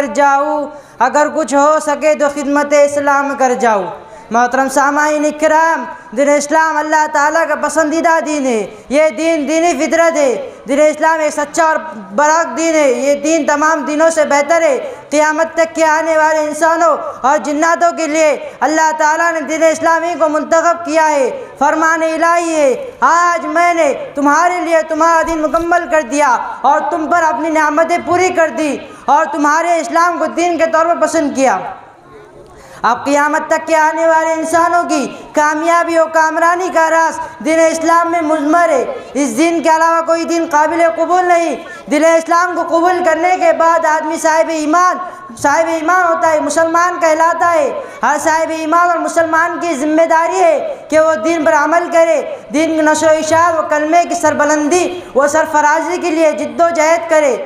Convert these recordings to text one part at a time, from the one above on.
کر جاؤ، اگر کچھ ہو سکے تو خدمت اسلام کر جاؤ۔ محترم سامعین اکرام، دین اسلام اللہ تعالیٰ کا پسندیدہ دین ہے۔ یہ دین دینی فطرت ہے۔ دین اسلام ایک سچا اور برحق دین ہے۔ یہ دین تمام دینوں سے بہتر ہے۔ قیامت تک کے آنے والے انسانوں اور جناتوں کے لیے اللہ تعالیٰ نے دین اسلامی کو منتخب کیا ہے۔ فرمان الہی ہے، آج میں نے تمہارے لیے تمہارا دین مکمل کر دیا اور تم پر اپنی نعمتیں پوری کر دی اور تمہارے اسلام کو دین کے طور پر پسند کیا۔ اب قیامت تک کے آنے والے انسانوں کی کامیابی و کامرانی کا راز دین اسلام میں مضمر ہے۔ اس دین کے علاوہ کوئی دین قابل قبول نہیں۔ دین اسلام کو قبول کرنے کے بعد آدمی صاحب ایمان ہوتا ہے، مسلمان کہلاتا ہے۔ ہر صاحب ایمان اور مسلمان کی ذمہ داری ہے کہ وہ دین پر عمل کرے، دین کی نشر و اشاعت و کلمے کی سربلندی و سرفرازی کے لیے جد و جہد کرے۔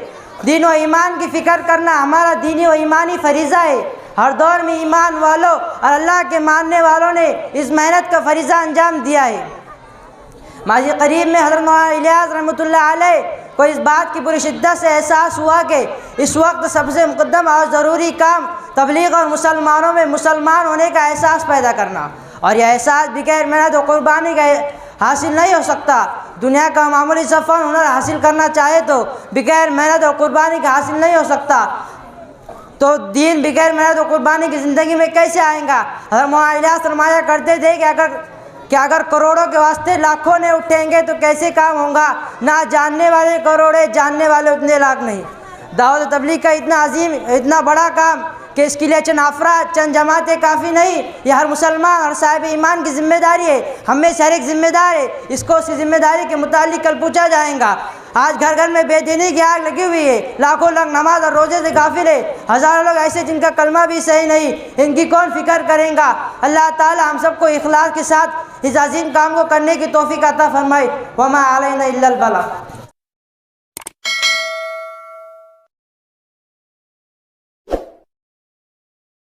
دین و ایمان کی فکر کرنا ہمارا دینی و ایمانی فریضہ ہے۔ ہر دور میں ایمان والوں اور اللہ کے ماننے والوں نے اس محنت کا فریضہ انجام دیا ہے۔ ماضی قریب میں حضرت مولانا الیاس رحمۃ اللہ علیہ کو اس بات کی پوری شدت سے احساس ہوا کہ اس وقت سب سے مقدم اور ضروری کام تبلیغ اور مسلمانوں میں مسلمان ہونے کا احساس پیدا کرنا، اور یہ احساس بغیر محنت و قربانی کا حاصل نہیں ہو سکتا۔ دنیا کا معمولی سا فن ہنر حاصل کرنا چاہے تو بغیر محنت اور قربانی کا حاصل نہیں ہو سکتا، تو دین بغیر محنت و قربانی کی زندگی میں کیسے آئیں گا؟ حضرت مولانا الیاس فرمایا کرتے تھے کہ اگر کروڑوں کے واسطے لاکھوں نے اٹھیں گے تو کیسے کام ہوگا؟ نہ جاننے والے کروڑے، جاننے والے اتنے لاکھ نہیں۔ دعوت تبلیغ کا اتنا عظیم، اتنا بڑا کام کہ اس کے لیے چند افراد، چند جماعتیں کافی نہیں۔ یہ ہر مسلمان اور صاحب ایمان کی ذمہ داری ہے۔ ہم میں سے ہر ایک ذمہ دار ہے۔ اس کو اس ذمہ داری کے متعلق کل پوچھا جائے گا۔ آج گھر گھر میں بے دینی کی آگ لگی ہوئی ہے۔ لاکھوں لوگ نماز اور روزے سے غافل ہے۔ ہزاروں لوگ ایسے جن کا کلمہ بھی صحیح نہیں، ان کی کون فکر کرے گا؟ اللہ تعالی ہم سب کو اخلاص کے ساتھ اس عظیم کام کو کرنے کی توفیق عطا فرمائے۔ وما علینا الا البلاغ۔